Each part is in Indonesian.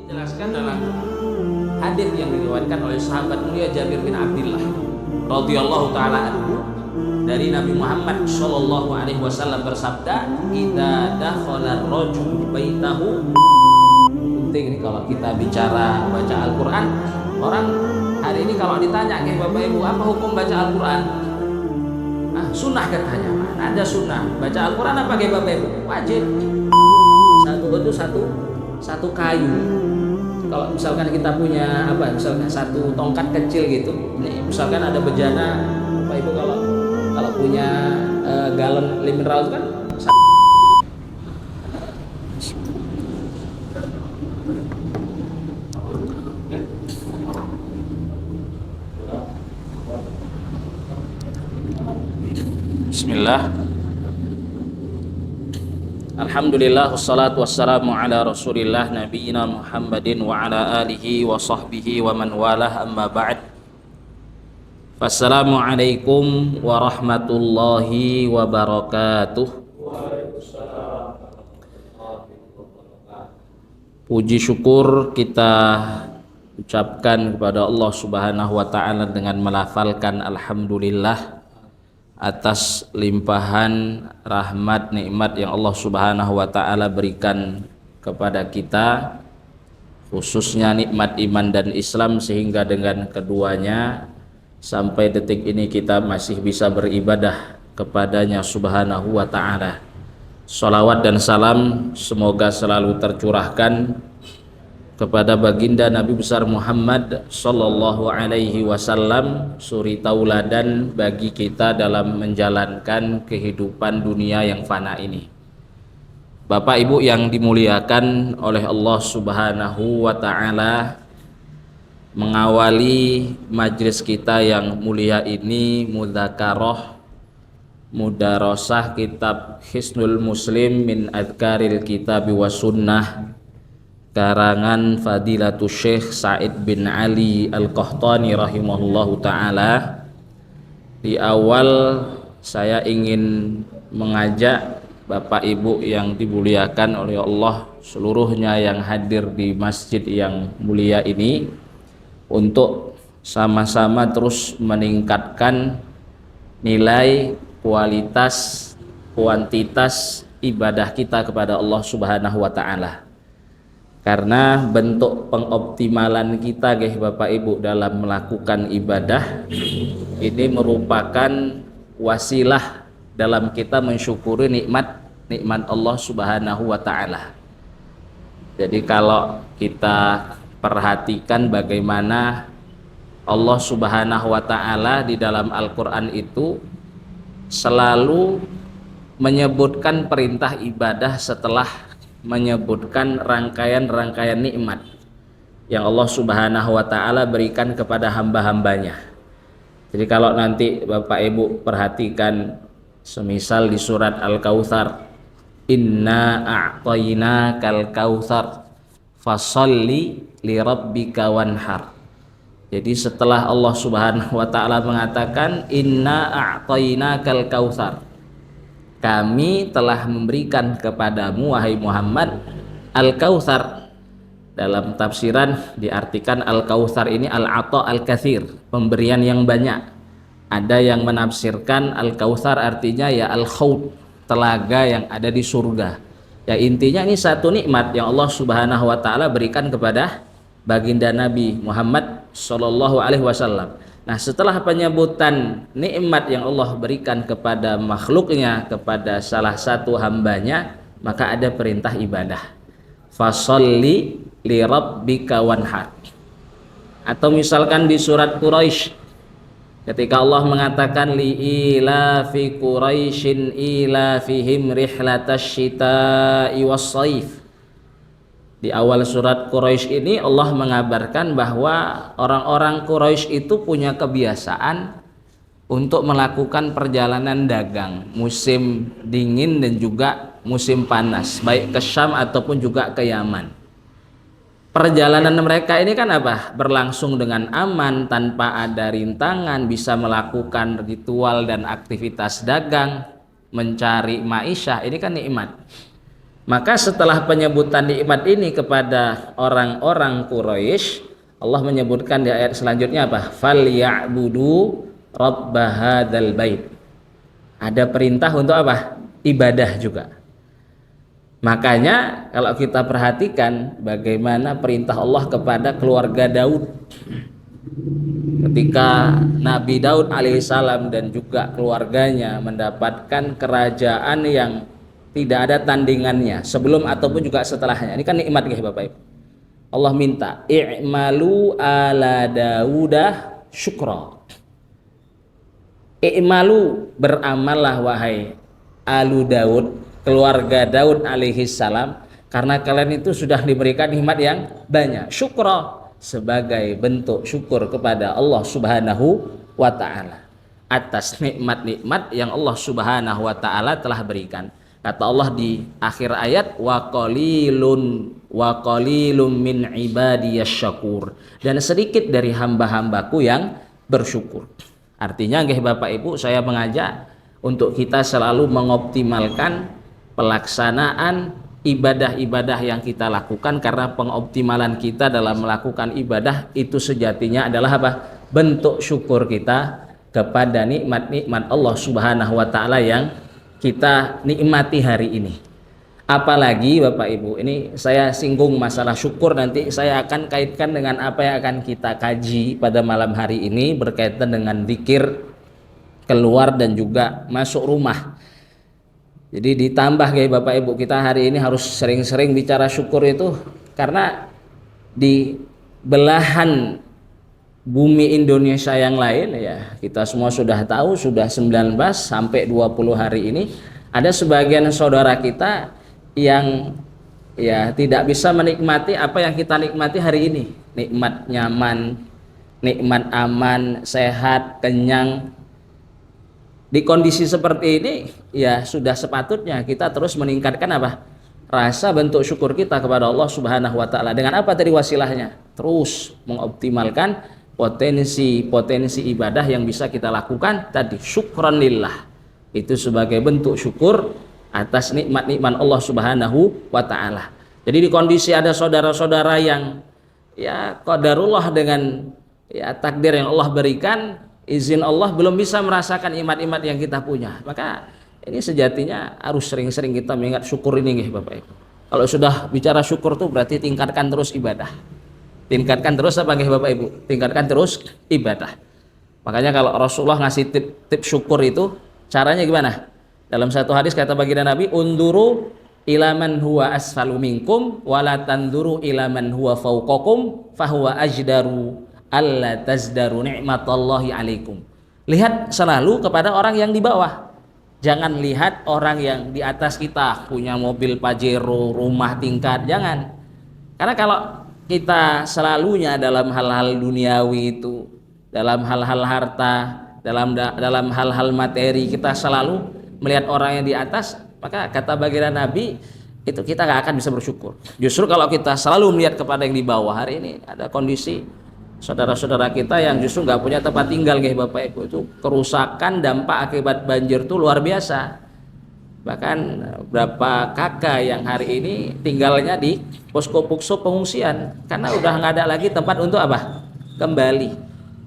Dijelaskan dalam hadis yang diriwayatkan oleh sahabat mulia Jabir bin Abdullah radhiyallahu taala anhu dari Nabi Muhammad sallallahu alaihi wasallam bersabda, "Idza dakhala ar-rajulu baitahu." Penting nih kalau kita bicara baca Al-Qur'an, orang hari ini kalau ditanya ke Bapak Ibu, apa hukum baca Al-Qur'an? Sunnah katanya. Mana ada sunnah? Baca Al-Qur'an apa ke Bapak Ibu? Wajib. Satu kayu. Kalau misalkan kita punya misalkan satu tongkat kecil gitu, ini misalkan ada bejana, Bapak Ibu kalau punya galon mineral itu kan Bismillah. Alhamdulillah wassalatu wassalamu ala Rasulillah nabiyina Muhammadin wa ala alihi wa sahbihi wa man walah, amma ba'd. Assalamualaikum warahmatullahi wabarakatuh. Puji syukur kita ucapkan kepada Allah Subhanahu wa taala dengan melafalkan alhamdulillah atas limpahan rahmat nikmat yang Allah Subhanahu wa taala berikan kepada kita, khususnya nikmat iman dan Islam, sehingga dengan keduanya sampai detik ini kita masih bisa beribadah kepadanya Subhanahu wa taala. Shalawat dan salam semoga selalu tercurahkan kepada baginda Nabi besar Muhammad sallallahu alaihi wasallam, suri tauladan bagi kita dalam menjalankan kehidupan dunia yang fana ini. Bapak Ibu yang dimuliakan oleh Allah Subhanahu wa taala, mengawali majlis kita yang mulia ini mudzakarah mudarasah kitab Hisnul Muslim min Adhkaril Kitabi wa Sunnah karangan Fadilatul Syekh Sa'id bin Ali Al-Qahtani rahimahullahu ta'ala. Di awal saya ingin mengajak Bapak Ibu yang dimuliakan oleh Allah seluruhnya yang hadir di masjid yang mulia ini untuk sama-sama terus meningkatkan nilai, kualitas, kuantitas ibadah kita kepada Allah Subhanahu wa ta'ala. Karena bentuk pengoptimalan kita Bapak Ibu dalam melakukan ibadah ini merupakan wasilah dalam kita mensyukuri nikmat Allah Subhanahu wa taala. Jadi kalau kita perhatikan bagaimana Allah Subhanahu wa taala di dalam Al-Qur'an itu selalu menyebutkan perintah ibadah setelah menyebutkan rangkaian-rangkaian nikmat yang Allah Subhanahu wa taala berikan kepada hamba-hambanya. Jadi kalau nanti Bapak Ibu perhatikan semisal di surat Al-Kautsar, inna a'tainakal kautsar fasholli lirabbika wanhar. Jadi setelah Allah Subhanahu wa taala mengatakan inna a'tainakal kautsar, kami telah memberikan kepadamu wahai Muhammad Al-Kautsar. Dalam tafsiran diartikan Al-Kautsar ini al-ata al-katsir, pemberian yang banyak. Ada yang menafsirkan Al-Kautsar artinya ya al-khaut, telaga yang ada di surga. Ya intinya ini satu nikmat yang Allah Subhanahu wa taala berikan kepada baginda Nabi Muhammad sallallahu alaihi wasallam. Nah, setelah penyebutan nikmat yang Allah berikan kepada makhluknya, kepada salah satu hambanya, maka ada perintah ibadah. Fasholli lirabbika wanhar. Atau misalkan di surat Quraisy, ketika Allah mengatakan li'ilafi Quraisyin ilafihim rihlatash syita'i was-shaif. Di awal surat Quraisy ini Allah mengabarkan bahwa orang-orang Quraisy itu punya kebiasaan untuk melakukan perjalanan dagang musim dingin dan juga musim panas, baik ke Syam ataupun juga ke Yaman. Perjalanan mereka ini kan berlangsung dengan aman, tanpa ada rintangan, bisa melakukan ritual dan aktivitas dagang, mencari ma'isyah, ini kan nikmat. Maka setelah penyebutan nikmat ini kepada orang-orang Quraisy, Allah menyebutkan di ayat selanjutnya apa? Falyabudu rabb hadzal bait. Ada perintah untuk apa? Ibadah juga. Makanya kalau kita perhatikan bagaimana perintah Allah kepada keluarga Daud ketika Nabi Daud alaihissalam dan juga keluarganya mendapatkan kerajaan yang tidak ada tandingannya sebelum ataupun juga setelahnya. Ini kan nikmat ya Bapak Ibu. Allah minta i'malu ala Daudah syukra. I'malu, beramallah wahai alu Daud, keluarga Daud alaihissalam, karena kalian itu sudah diberikan nikmat yang banyak. Syukra, sebagai bentuk syukur kepada Allah Subhanahu wa taala atas nikmat-nikmat yang Allah Subhanahu wa taala telah berikan. Kata Allah di akhir ayat, wa qalilun min ibadiyasy syakur, dan sedikit dari hamba-hambaku yang bersyukur. Artinya nggih Bapak Ibu, saya mengajak untuk kita selalu mengoptimalkan pelaksanaan ibadah-ibadah yang kita lakukan, karena pengoptimalan kita dalam melakukan ibadah itu sejatinya adalah apa? Bentuk syukur kita kepada nikmat-nikmat Allah Subhanahu wa taala yang kita nikmati hari ini. Apalagi Bapak Ibu, ini saya singgung masalah syukur, nanti saya akan kaitkan dengan apa yang akan kita kaji pada malam hari ini berkaitan dengan zikir keluar dan juga masuk rumah. Jadi ditambah kayak Bapak Ibu, kita hari ini harus sering-sering bicara syukur itu, karena di belahan bumi Indonesia yang lain ya, kita semua sudah tahu, sudah 19 sampai 20 hari ini ada sebagian saudara kita yang ya tidak bisa menikmati apa yang kita nikmati hari ini. Nikmat nyaman, nikmat aman, sehat, kenyang. Di kondisi seperti ini ya sudah sepatutnya kita terus meningkatkan apa? Rasa bentuk syukur kita kepada Allah Subhanahu wa taala. Dengan apa tadi wasilahnya? Terus mengoptimalkan potensi ibadah yang bisa kita lakukan tadi, syukran lillah. Itu sebagai bentuk syukur atas nikmat-nikmat Allah Subhanahu wa taala. Jadi di kondisi ada saudara-saudara yang ya qadarullah dengan ya takdir yang Allah berikan, izin Allah belum bisa merasakan nikmat-nikmat yang kita punya. Maka ini sejatinya harus sering-sering kita mengingat syukur ini nggih Bapak Ibu. Kalau sudah bicara syukur tuh berarti tingkatkan terus ibadah. Tingkatkan terus apa nggih Bapak Ibu? Tingkatkan terus ibadah. Makanya kalau Rasulullah ngasih tip syukur itu caranya gimana? Dalam satu hadis kata baginda Nabi, unduru ila man huwa asfalu minkum wa la tanduru ila man huwa fawqakum fahuwa ajdaru alla tazdaru ni'matallahi alaikum. Lihat selalu kepada orang yang di bawah. Jangan lihat orang yang di atas kita, punya mobil Pajero, rumah tingkat, jangan. Karena kalau kita selalunya dalam hal-hal duniawi itu, dalam hal-hal harta, dalam hal-hal materi, kita selalu melihat orang yang di atas, maka kata baginda Nabi itu kita gak akan bisa bersyukur. Justru kalau kita selalu melihat kepada yang di bawah, hari ini ada kondisi saudara-saudara kita yang justru nggak punya tempat tinggal nggih Bapak Ibu, itu kerusakan dampak akibat banjir itu luar biasa. Bahkan berapa kakak yang hari ini tinggalnya di posko-posko pengungsian karena udah nggak ada lagi tempat untuk apa? Kembali.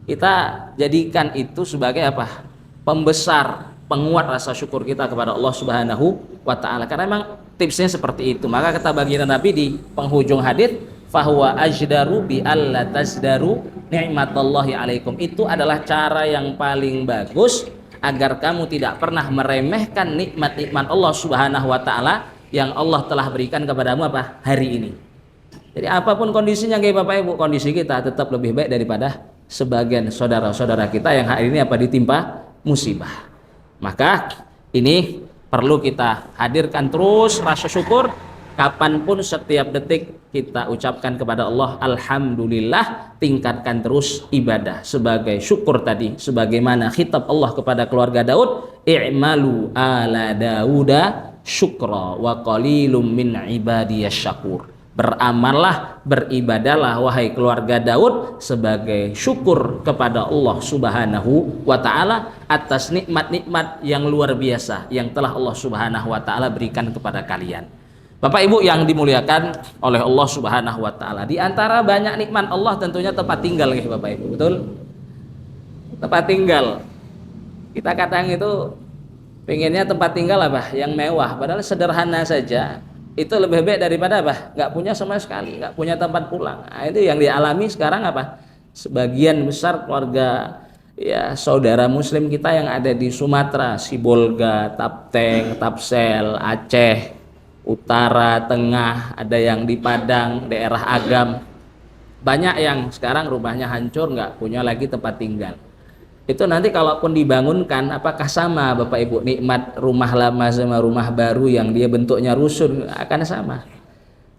Kita jadikan itu sebagai apa? Pembesar, penguat rasa syukur kita kepada Allah Subhanahu wa taala. Karena memang tipsnya seperti itu. Maka kata baginda Nabi di penghujung hadis, fahuwa ajdaru bi alla tasdaru ni'matallahi alaikum. Itu adalah cara yang paling bagus agar kamu tidak pernah meremehkan nikmat-nikmat Allah Subhanahu wa taala yang Allah telah berikan kepadamu apa? Hari ini. Jadi apapun kondisinya nggih Bapak Ibu, kondisi kita tetap lebih baik daripada sebagian saudara-saudara kita yang hari ini apa ditimpa musibah. Maka ini perlu kita hadirkan terus rasa syukur. Kapanpun setiap detik kita ucapkan kepada Allah alhamdulillah, tingkatkan terus ibadah sebagai syukur tadi, sebagaimana khitab Allah kepada keluarga Daud, i'malu ala Dauda syukra wa qalilum min ibadiyasy syakur. Beramallah, beribadalah wahai keluarga Daud sebagai syukur kepada Allah Subhanahu wa taala atas nikmat-nikmat yang luar biasa yang telah Allah Subhanahu wa taala berikan kepada kalian. Bapak Ibu yang dimuliakan oleh Allah Subhanahu wa taala, di antara banyak nikmat Allah tentunya tempat tinggal ya Bapak Ibu. Betul? Tempat tinggal. Kita kadang itu pengennya tempat tinggal apa? Yang mewah, padahal sederhana saja. Itu lebih baik daripada apa? Nggak punya sama sekali, nggak punya tempat pulang. Nah, itu yang dialami sekarang apa? Sebagian besar keluarga ya saudara muslim kita yang ada di Sumatera, Sibolga, Tapteng, Tapsel, Aceh Utara, Tengah, ada yang di Padang, daerah Agam. Banyak yang sekarang rumahnya hancur, nggak punya lagi tempat tinggal. Itu nanti kalaupun dibangunkan, apakah sama Bapak Ibu nikmat rumah lama sama rumah baru yang dia bentuknya rusun? Akan sama.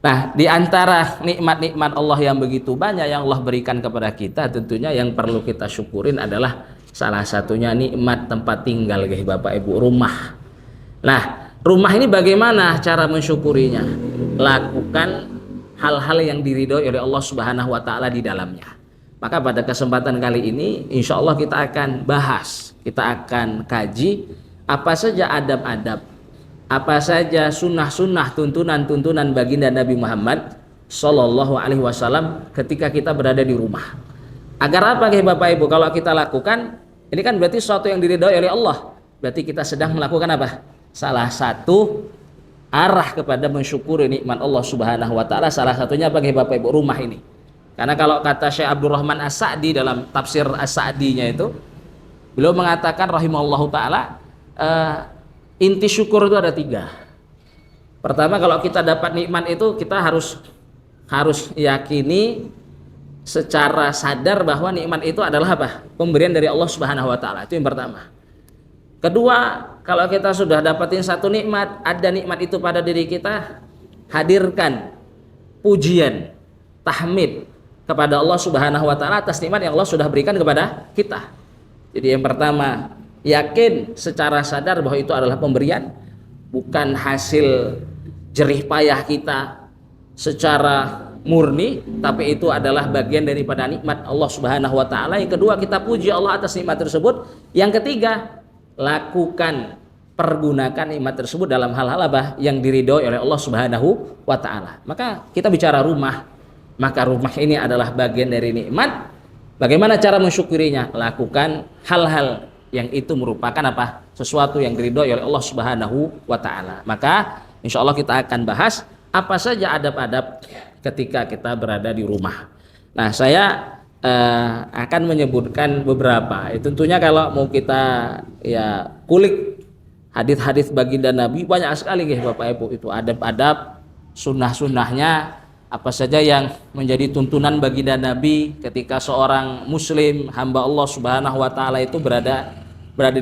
Nah, di antara nikmat-nikmat Allah yang begitu banyak yang Allah berikan kepada kita, tentunya yang perlu kita syukurin adalah salah satunya nikmat tempat tinggal guys Bapak Ibu, rumah. Nah, rumah ini bagaimana cara mensyukurinya? Lakukan hal-hal yang diridhoi oleh Allah Subhanahu wa taala di dalamnya. Maka pada kesempatan kali ini insya Allah kita akan bahas, kita akan kaji apa saja adab-adab, apa saja sunnah-sunnah, tuntunan-tuntunan baginda Nabi Muhammad Sallallahu Alaihi Wasallam ketika kita berada di rumah. Agar apa Bapak Ibu? Kalau kita lakukan, ini kan berarti sesuatu yang diridhoi oleh Allah. Berarti kita sedang melakukan apa? Salah satu arah kepada mensyukuri nikmat Allah Subhanahu wa taala, salah satunya bagi Bapak Ibu rumah ini. Karena kalau kata Syekh Abdurrahman As-Sa'di dalam tafsir As-Sa'dinya itu, beliau mengatakan rahimahullahu taala, inti syukur itu ada 3. Pertama, kalau kita dapat nikmat itu kita harus yakini secara sadar bahwa nikmat itu adalah apa? Pemberian dari Allah Subhanahu wa taala. Itu yang pertama. Kedua, kalau kita sudah dapatin satu nikmat, ada nikmat itu pada diri kita, hadirkan pujian, tahmid kepada Allah Subhanahu wa taala atas nikmat yang Allah sudah berikan kepada kita. Jadi yang pertama, yakin secara sadar bahwa itu adalah pemberian, bukan hasil jerih payah kita secara murni, tapi itu adalah bagian daripada nikmat Allah Subhanahu wa taala. Yang kedua, kita puji Allah atas nikmat tersebut. Yang ketiga, lakukan, pergunakan nikmat tersebut dalam hal-hal apa yang diridhoi oleh Allah Subhanahu wa taala. Maka kita bicara rumah, maka rumah ini adalah bagian dari nikmat. Bagaimana cara mensyukurinya? Lakukan hal-hal yang itu merupakan apa? Sesuatu yang diridhoi oleh Allah Subhanahu wa taala. Maka insya Allah kita akan bahas apa saja adab-adab ketika kita berada di rumah. Nah, saya akan menyebutkan beberapa. Tentunya kalau mau kita ya kulik hadis-hadis baginda Nabi, banyak sekali guys Bapak Ibu, itu adab-adab, sunnah-sunnahnya, apa saja yang menjadi tuntunan baginda Nabi ketika seorang muslim hamba Allah Subhanahu wa taala itu berada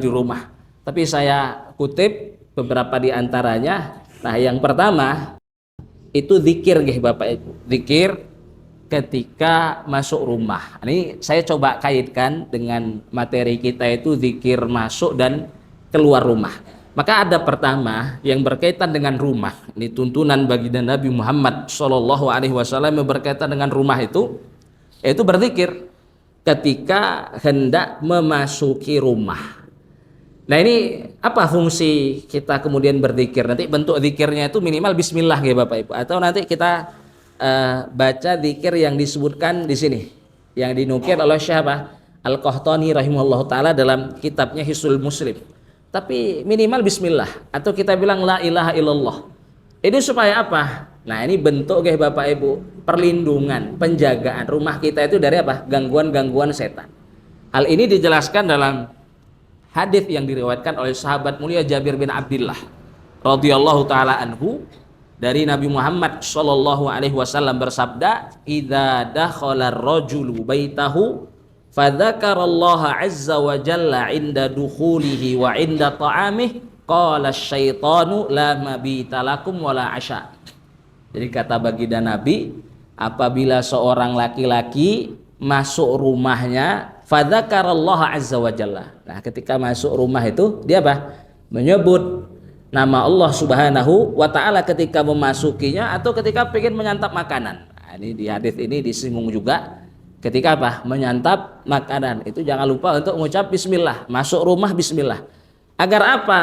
di rumah. Tapi saya kutip beberapa di antaranya. Nah, yang pertama itu zikir guys Bapak Ibu. Zikir ketika masuk rumah. Ini saya coba kaitkan dengan materi kita itu zikir masuk dan keluar rumah. Maka ada pertama yang berkaitan dengan rumah. Ini tuntunan baginda Nabi Muhammad Shallallahu Alaihi Wasallam yang berkaitan dengan rumah itu, yaitu berzikir ketika hendak memasuki rumah. Nah, ini apa fungsi kita kemudian berzikir? Nanti bentuk zikirnya itu minimal Bismillah ya Bapak Ibu. Atau nanti kita baca zikir yang disebutkan di sini, yang dinukil oleh Syekh Al-Qahtani rahimahullah taala dalam kitabnya Hisnul Muslim. Tapi minimal Bismillah, atau kita bilang la ilaha illallah. Ini supaya apa? Nah, ini bentuk guys Bapak Ibu perlindungan, penjagaan rumah kita itu dari apa? Gangguan-gangguan setan. Hal ini dijelaskan dalam hadis yang diriwayatkan oleh sahabat mulia Jabir bin Abdullah radhiyallahu taala anhu, dari Nabi Muhammad Shallallahu Alaihi Wasallam bersabda, "Idza dakhala ar-rajulu baitahu, fadzakarallaha azza wa jalla 'inda dukhulihi wa 'inda ta'amih, qala asyaitanu la mabita lakum wala 'asha." Jadi kata baginda Nabi, apabila seorang laki-laki masuk rumahnya, fadzakarallaha azza wa jalla. Nah, ketika masuk rumah itu dia apa? Menyebut nama Allah Subhanahu wa taala ketika memasukinya atau ketika ingin menyantap makanan. Nah, ini di hadis ini disinggung juga ketika apa? Menyantap makanan. Itu jangan lupa untuk mengucap bismillah. Masuk rumah bismillah. Agar apa?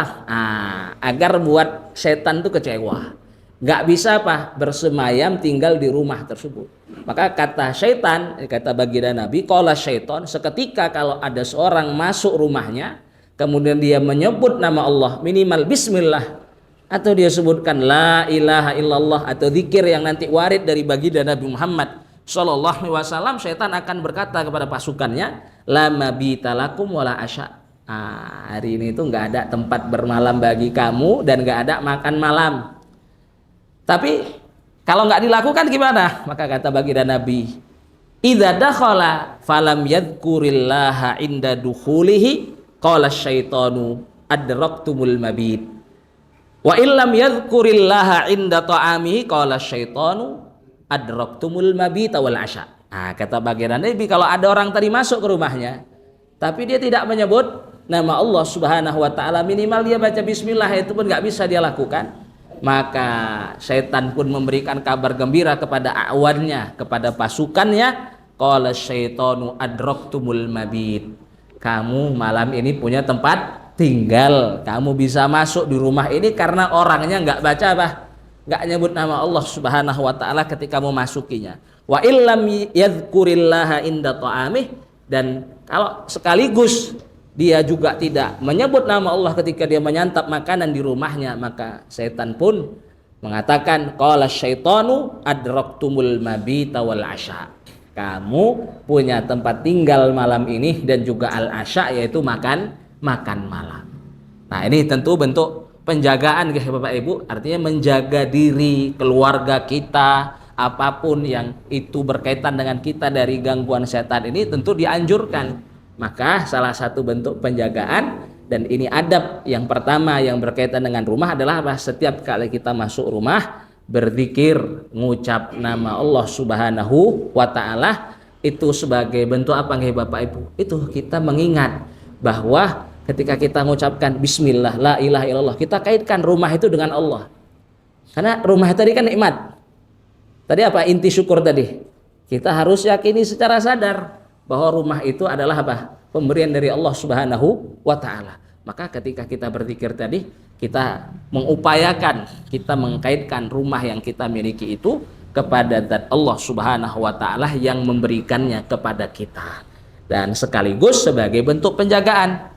Agar buat setan itu kecewa. nggak bisa apa bersemayam tinggal di rumah tersebut. Maka kata syaitan, kata baginda Nabi, qala syaiton, seketika kalau ada seorang masuk rumahnya kemudian dia menyebut nama Allah, minimal bismillah, atau dia sebutkan la ilaha illallah, atau zikir yang nanti warid dari baginda Nabi Muhammad sallallahu alaihi wasallam, syaitan akan berkata kepada pasukannya, la mabita lakum wala asya. Hari ini itu nggak ada tempat bermalam bagi kamu dan nggak ada makan malam. Tapi kalau nggak dilakukan gimana? Maka kata baginda Nabi, idza dakhala falam yadhkurillaha inda dukhulihi qala syaitanu adraktumul mabit. Wa illam yadhkurillaha inda ta'amihi qala syaitanu adraktumul mabita wal asya. Kata baginda Nabi, kalau ada orang tadi masuk ke rumahnya tapi dia tidak menyebut nama Allah Subhanahu wa taala, minimal dia baca bismillah, itu pun nggak bisa dia lakukan, maka syaitan pun memberikan kabar gembira kepada awannya, kepada pasukannya, qala syaitanu adraktumul mabit, kamu malam ini punya tempat tinggal, kamu bisa masuk di rumah ini karena orangnya nggak baca apa, nggak nyebut nama Allah Subhanahu wa taala ketika memasukinya. Wa illam yadhkurillaha inda ta'amih, dan kalau sekaligus dia juga tidak menyebut nama Allah ketika dia menyantap makanan di rumahnya, maka setan pun mengatakan qala syaitanu adraktumul mabita wal asya, kamu punya tempat tinggal malam ini dan juga al asya, yaitu makan malam. Nah, ini tentu bentuk penjagaan guys Bapak Ibu, artinya menjaga diri, keluarga kita, apapun yang itu berkaitan dengan kita dari gangguan setan ini tentu dianjurkan. Maka salah satu bentuk penjagaan, dan ini adab yang pertama yang berkaitan dengan rumah adalah apa? Setiap kali kita masuk rumah berzikir, ngucap nama Allah Subhanahu wa taala, itu sebagai bentuk apa nggih Bapak Ibu? Itu kita mengingat bahwa ketika kita mengucapkan bismillah la ilaha illallah, kita kaitkan rumah itu dengan Allah. Karena rumah tadi kan nikmat. Tadi apa inti syukur tadi? Kita harus yakini secara sadar bahwa rumah itu adalah apa? Pemberian dari Allah Subhanahu wa taala. Maka ketika kita berzikir tadi, kita mengupayakan, kita mengkaitkan rumah yang kita miliki itu kepada zat Allah Subhanahu wa taala yang memberikannya kepada kita. Dan sekaligus sebagai bentuk penjagaan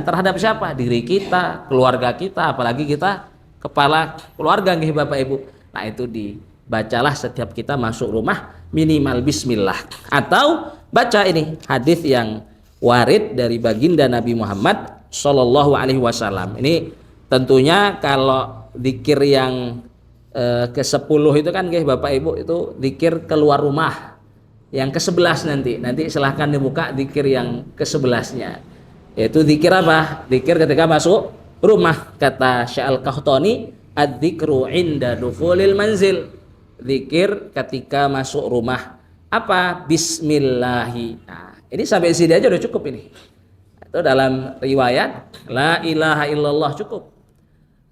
terhadap siapa? Diri kita, keluarga kita, apalagi kita kepala keluarga nggih Bapak Ibu. Nah, itu dibacalah setiap kita masuk rumah minimal bismillah, atau baca ini hadis yang warid dari baginda Nabi Muhammad sallallahu alaihi wasallam. Ini tentunya kalau zikir yang ke-10 itu kan guys Bapak Ibu, itu zikir keluar rumah. Yang ke-11 nanti silahkan dibuka zikir yang ke-11-nya. Yaitu zikir apa? Zikir ketika masuk rumah. Kata Syekh Al-Qahtani, adzikru inda dukhulil manzil. Zikir ketika masuk rumah. Apa? Bismillahi. Nah, ini sampai sini aja udah cukup ini. Atau dalam riwayat la ilaha illallah cukup.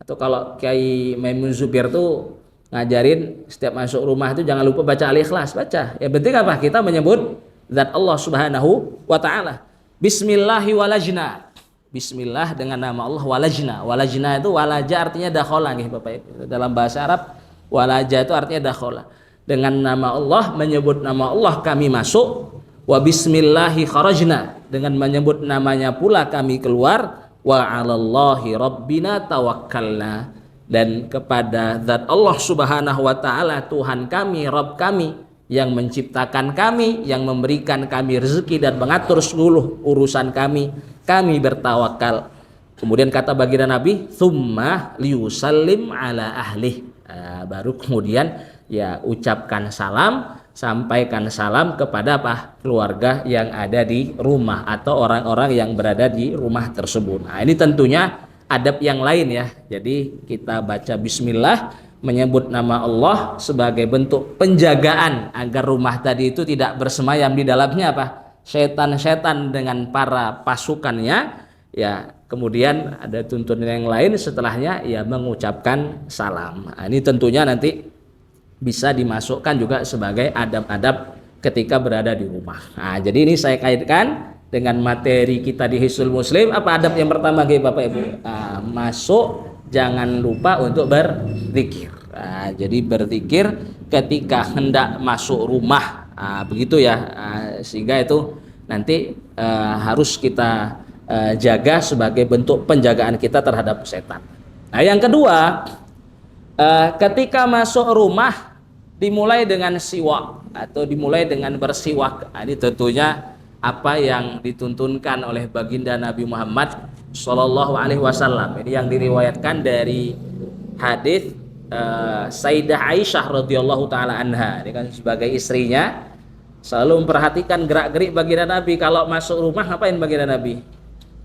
Atau kalau Kiai Maimun Zubir tuh ngajarin setiap masuk rumah itu jangan lupa baca Al-Ikhlas, baca. Yang penting apa? Kita menyebut zat Allah Subhanahu wa taala. Bismillahi walajna. Bismillah dengan nama Allah, walajna. Walajna itu walaja artinya dakhala nih Bapak Ibu. Dalam bahasa Arab walaja itu artinya dakhala. Dengan nama Allah, menyebut nama Allah kami masuk. Wa bismillahi kharajna, dengan menyebut namanya pula kami keluar. Wa 'alallahi rabbina tawakkalna, dan kepada zat Allah Subhanahu wa taala Tuhan kami, Rabb kami yang menciptakan kami, yang memberikan kami rezeki dan mengatur seluruh urusan kami bertawakal. Kemudian kata baginda Nabi, tsumma liusallim ala ahli. Baru kemudian ya ucapkan salam, sampaikan salam kepada apa? Keluarga yang ada di rumah atau orang-orang yang berada di rumah tersebut. Nah, ini tentunya adab yang lain ya. Jadi kita baca bismillah, menyebut nama Allah sebagai bentuk penjagaan agar rumah tadi itu tidak bersemayam di dalamnya apa? Setan-setan dengan para pasukannya. Ya, kemudian ada tuntunan yang lain setelahnya ya mengucapkan salam. Nah, ini tentunya nanti bisa dimasukkan juga sebagai adab-adab ketika berada di rumah. Nah, jadi ini saya kaitkan dengan materi kita di Hisnul Muslim. Apa adab yang pertama Bapak Ibu? Masuk jangan lupa untuk berzikir. Nah, jadi berzikir ketika hendak masuk rumah, begitu ya. Sehingga itu nanti harus kita jaga sebagai bentuk penjagaan kita terhadap setan. Nah, yang kedua, ketika masuk rumah dimulai dengan siwak atau dimulai dengan bersiwak. Nah, ini tentunya apa yang dituntunkan oleh baginda Nabi Muhammad Shallallahu Alaihi Wasallam. Ini yang diriwayatkan dari hadis Sayyidah Aisyah radhiyallahu taala anha. Ini kan sebagai istrinya selalu memperhatikan gerak-gerik baginda Nabi. Kalau masuk rumah ngapain baginda Nabi?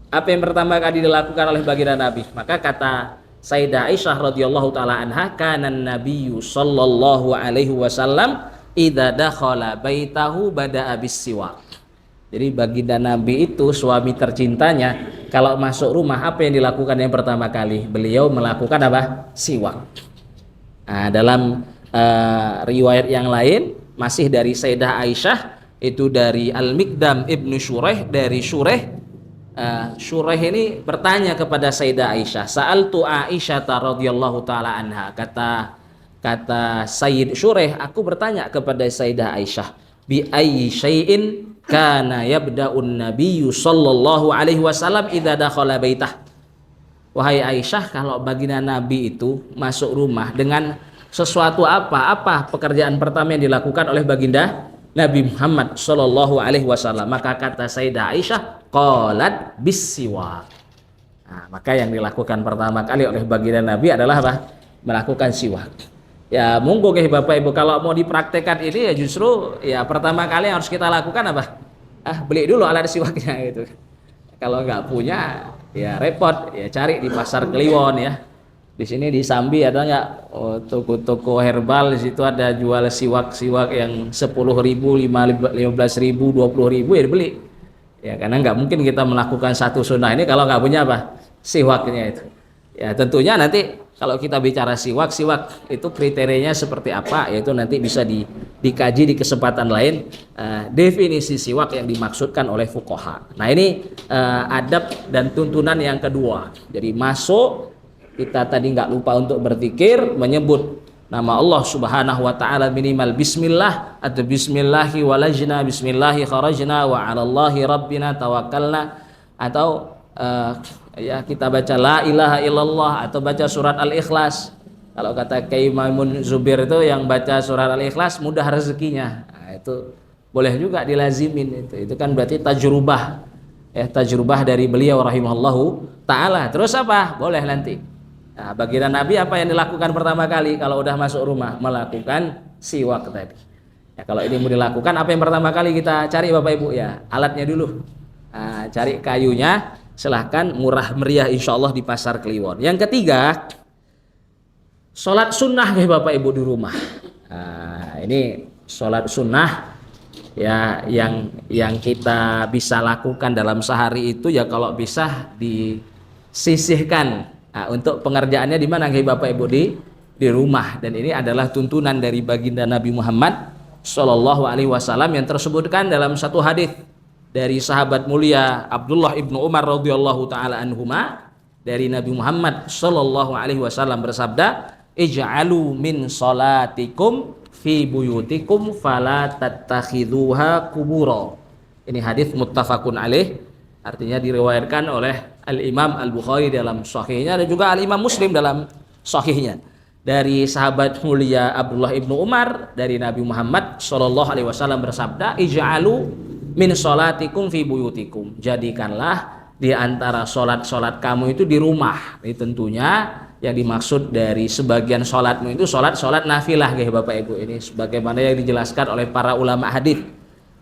Apa yang pertama kali dilakukan oleh baginda Nabi? Maka kata Sayyidah Aisyah radhiyallahu taala anha, kana nabiyyu sallallahu alaihi wasallam idza dakhala baitahu bada'a bis-siwak. Jadi baginda Nabi itu suami tercintanya, kalau masuk rumah apa yang dilakukan yang pertama kali? Beliau melakukan apa? Siwak. Nah, dalam riwayat yang lain masih dari Sayyidah Aisyah, itu dari Al-Miqdam ibnu Syuraih, dari Syuraih. Syuraih ini bertanya kepada Sayyidah Aisyah, sa'altu Aisyah radhiyallahu taala anha, kata Sayyid Syuraih, aku bertanya kepada Sayyidah Aisyah, bi ayyi syai'in kana yabda'un nabiyyu sallallahu alaihi wasallam idza dakhala baitah. Wahai Aisyah, kalau baginda Nabi itu masuk rumah dengan sesuatu apa pekerjaan pertama yang dilakukan oleh baginda Nabi Muhammad sallallahu alaihi wasallam? Maka kata Sayyidah Aisyah, qalat bis-siwak. Nah, maka yang dilakukan pertama kali oleh baginda Nabi adalah apa? Melakukan siwak. Ya, monggo Bapak Ibu, kalau mau dipraktekkan ini ya justru ya pertama kali yang harus kita lakukan apa? Beli dulu alat siwaknya gitu. Kalau nggak punya ya repot, ya cari di pasar Kliwon ya. Di sini di Sambi ada nggak toko-toko herbal, di situ ada jual siwak-siwak yang 10.000, 15.000, 20.000 ya dibeli. Ya karena nggak mungkin kita melakukan satu sunnah ini kalau nggak punya apa? Siwaknya itu. Ya tentunya nanti kalau kita bicara siwak itu kriterianya seperti apa, yaitu nanti bisa dikaji di kesempatan lain, definisi siwak yang dimaksudkan oleh fuqaha. Nah ini adab dan tuntunan yang kedua. Jadi masuk, kita tadi nggak lupa untuk berzikir, menyebut nama Allah Subhanahu wa taala minimal bismillah atau bismillahi walajna, bismillahi kharajna wa 'alallahi rabbina tawakkalna, atau ya kita baca la ilaha illallah atau baca surat Al-Ikhlas. Kalau kata Kiai Maimun Zubir itu yang baca surat Al-Ikhlas mudah rezekinya. Nah, itu boleh juga dilazimin itu kan berarti tajrubah. Tajrubah dari beliau rahimahullahu taala. Terus apa? Boleh nanti. Nah, baginda Nabi apa yang dilakukan pertama kali kalau udah masuk rumah? Melakukan siwak tadi. Ya, kalau ini mau dilakukan, apa yang pertama kali kita cari Bapak Ibu ya? Alatnya dulu. Nah, cari kayunya, silahkan murah meriah insyaallah di pasar Kliwon. Yang ketiga, sholat sunnah ya Bapak Ibu di rumah. Nah, ini sholat sunnah ya yang kita bisa lakukan dalam sehari itu ya kalau bisa disisihkan. Nah, untuk pengerjaannya di mana Bapak Ibu? Di rumah. Dan ini adalah tuntunan dari baginda Nabi Muhammad Shallallahu Alaihi Wasallam yang tersebutkan dalam satu hadis dari sahabat mulia Abdullah ibnu Umar radhiyallahu taala anhuma, dari Nabi Muhammad Shallallahu Alaihi Wasallam bersabda, ij'alu min salatikum fi buyutikum fala tattakhidhuha kubura. Ini hadis muttafaqun alaih, artinya diriwayatkan oleh Al-Imam Al-Bukhari dalam sahihnya dan juga Al-Imam Muslim dalam sahihnya dari sahabat mulia Abdullah ibnu Umar dari Nabi Muhammad Shallallahu Alaihi Wasallam bersabda, ij'alu min sholatikum fi buyutikum, jadikanlah di antara sholat kamu itu di rumah. Ini tentunya yang dimaksud dari sebagian sholatmu itu sholat nafilah ya Bapak Ibu. Ini sebagaimana yang dijelaskan oleh para ulama hadis.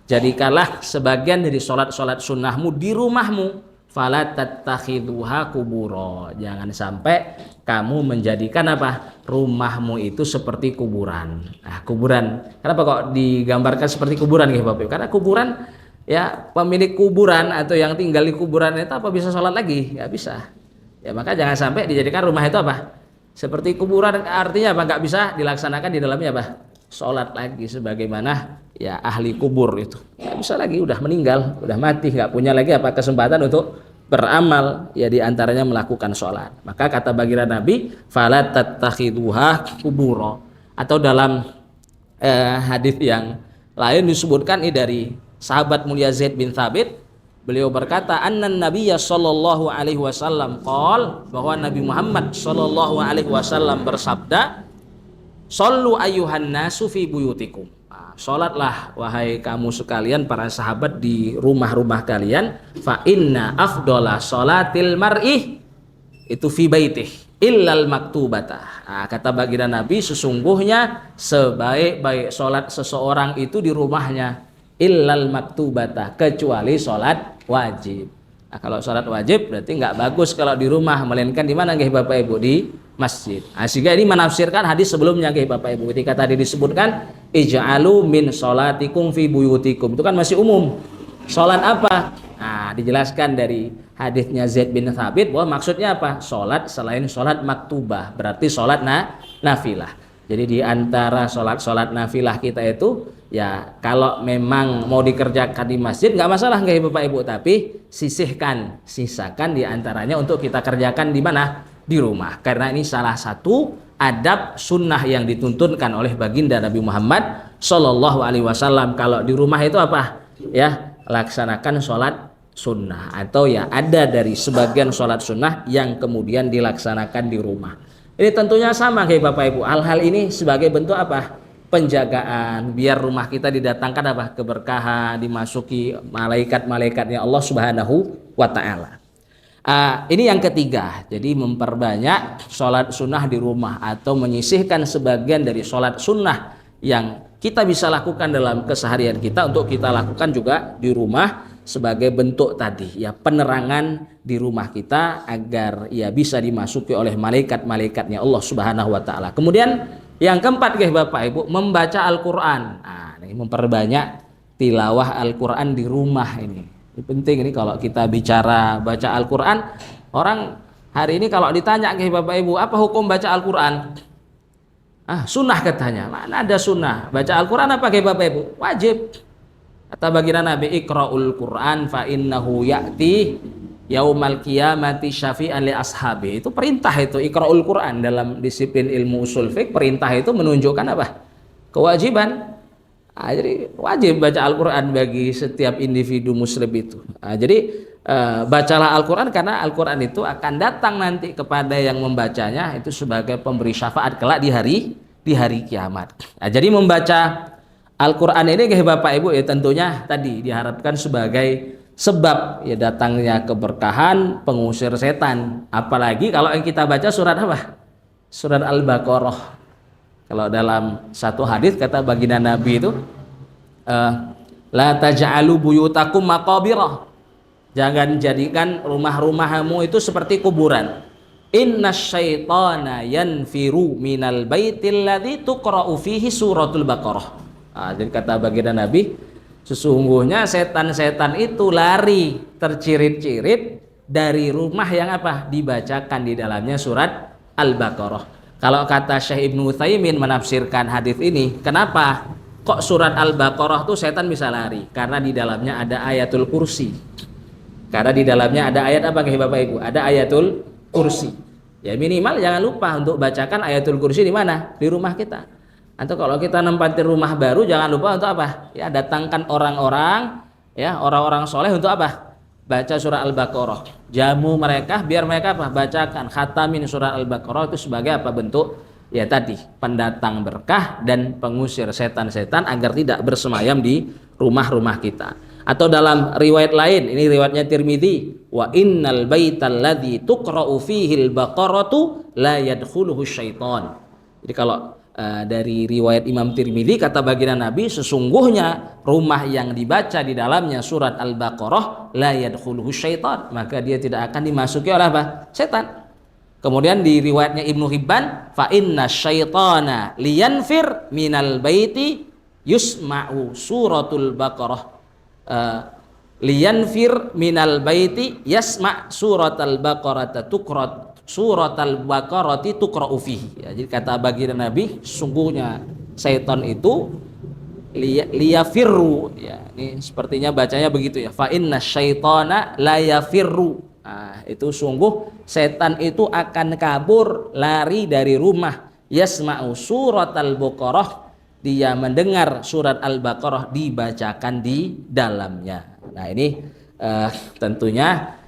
Jadikanlah sebagian dari sholat sunnahmu di rumahmu. Fala tattakhidhuha kubura, jangan sampai kamu menjadikan apa? Rumahmu itu seperti kuburan. Nah, kuburan. Kenapa kok digambarkan seperti kuburan ya Bapak Ibu? Karena kuburan ya pemilik kuburan atau yang tinggal di kuburan itu apa bisa sholat lagi? Nggak bisa. Ya maka jangan sampai dijadikan rumah itu apa? Seperti kuburan, artinya apa? Nggak bisa dilaksanakan di dalamnya apa? Sholat lagi sebagaimana ya ahli kubur itu. Nggak bisa lagi, udah meninggal, udah mati, nggak punya lagi apa kesempatan untuk beramal, ya diantaranya melakukan sholat. Maka kata baginda Nabi, fala tattakhiduha kuburo, atau dalam hadis yang lain disebutkan ini dari sahabat mulia Zaid bin Thabit, beliau berkata, annan nabiyya sallallahu alaihi wasallam qol, bahwa Nabi Muhammad sallallahu alaihi wasallam bersabda, sallu ayyuhan nasu fi buyutikum. Salatlah wahai kamu sekalian para sahabat di rumah-rumah kalian, fa inna afdhala salatil mar'i itu fi baitih illal maktubata. Kata baginda Nabi, sesungguhnya sebaik-baik salat seseorang itu di rumahnya, illal maktubata, kecuali salat wajib. Kalau salat wajib berarti nggak bagus kalau di rumah, melainkan di mana nggih Bapak Ibu? Di masjid. Sehingga ini menafsirkan hadis sebelumnya nggih Bapak Ibu, ketika tadi disebutkan ij'alu min sholatikum fi buyutikum, itu kan masih umum. Salat apa? Dijelaskan dari hadisnya Zaid bin Thabit bahwa maksudnya apa? Salat selain salat maktubah, berarti salat nafilah. Jadi di antara salat nafilah kita itu, ya kalau memang mau dikerjakan di masjid nggak masalah nggih Bapak Ibu, tapi sisakan di antaranya untuk kita kerjakan di mana? Di rumah. Karena ini salah satu adab sunnah yang dituntunkan oleh baginda Nabi Muhammad Shallallahu Alaihi Wasallam. Kalau di rumah itu apa? Ya, laksanakan sholat sunnah, atau ya ada dari sebagian sholat sunnah yang kemudian dilaksanakan di rumah. Ini tentunya sama kayak Bapak Ibu. Hal-hal ini sebagai bentuk apa? Penjagaan, biar rumah kita didatangkan apa? Keberkahan, dimasuki malaikat-malaikatnya Allah Subhanahu wa Ta'ala. Ini yang ketiga, jadi memperbanyak sholat sunnah di rumah, atau menyisihkan sebagian dari sholat sunnah yang kita bisa lakukan dalam keseharian kita untuk kita lakukan juga di rumah, sebagai bentuk tadi ya penerangan di rumah kita agar ya bisa dimasuki oleh malaikat-malaikatnya Allah Subhanahu wa Ta'ala. Kemudian yang keempat guys Bapak Ibu, membaca Al-Quran. Ini memperbanyak tilawah Al-Quran di rumah ini. Ini penting, ini kalau kita bicara baca Al-Quran, orang hari ini kalau ditanya guys Bapak Ibu, apa hukum baca Al-Quran? Sunnah katanya. Mana ada sunnah? Baca Al-Quran apa guys Bapak Ibu? Wajib. Kata baginda Nabi, iqra'ul Quran fa innahu ya'ti yaumal qiyamati syafi'an li ashabi. Itu perintah, itu iqra'ul Quran dalam disiplin ilmu usul fiqh. Perintah itu menunjukkan apa? Kewajiban. Jadi wajib baca Al-Quran bagi setiap individu muslim itu. Jadi bacalah Al-Quran, karena Al-Quran itu akan datang nanti kepada yang membacanya itu sebagai pemberi syafaat kelak di hari kiamat. Jadi membaca Al-Quran ini Bapak Ibu ya tentunya tadi diharapkan sebagai sebab ya datangnya keberkahan, pengusir setan. Apalagi kalau yang kita baca surat apa? Surat Al-Baqarah. Kalau dalam satu hadis kata baginda Nabi itu, la taj'alu buyutakum maqabirah. Jangan jadikan rumah-rumahmu itu seperti kuburan. Innasyaitana yanfiru minal baitil ladzi tuqra'u fihi suratul Baqarah. Jadi kata baginda Nabi, sesungguhnya setan-setan itu lari tercirit-cirit dari rumah yang apa? Dibacakan di dalamnya surat Al-Baqarah. Kalau kata Syekh Ibnu Utsaimin menafsirkan hadis ini, kenapa kok surat Al-Baqarah tuh setan bisa lari? Karena di dalamnya ada ayatul kursi. Karena di dalamnya ada ayat apa Bapak Ibu? Ada ayatul kursi. Ya minimal jangan lupa untuk bacakan ayatul kursi di mana? Di rumah kita. Atau kalau kita nempati rumah baru, jangan lupa untuk apa? Ya datangkan orang-orang, ya orang-orang soleh untuk apa? Baca surah Al-Baqarah. Jamu mereka, biar mereka apa? Bacakan, khatamin surah Al-Baqarah itu sebagai apa? Bentuk ya tadi pendatang berkah dan pengusir setan-setan agar tidak bersemayam di rumah-rumah kita. Atau dalam riwayat lain, ini riwayatnya Tirmidzi, wa innal baital ladzi tuqra'u fihi al-baqaratu la yadkhuluhu syaitan. Jadi kalau dari riwayat Imam Tirmidzi kata baginda Nabi, sesungguhnya rumah yang dibaca di dalamnya surat Al-Baqarah la yadkhuluhu syaitan, maka dia tidak akan dimasuki oleh apa? Setan. Kemudian di riwayatnya Ibnu Hibban, fa inna syaitana liyanfir minal baiti yusma'u suratul Baqarah. Liyanfir minal baiti yasma' suratal Baqarah tuqrat suratal Baqarah tuqra'u fihi. Ya, jadi kata baginda Nabi, sungguhnya syaitan itu liyafirru, ya ini sepertinya bacanya begitu ya, fa inna syaitana la yafirru. Itu sungguh setan itu akan kabur, lari dari rumah. Yasma'u surat al-Baqarah, dia mendengar surat al-Baqarah dibacakan di dalamnya. Nah ini tentunya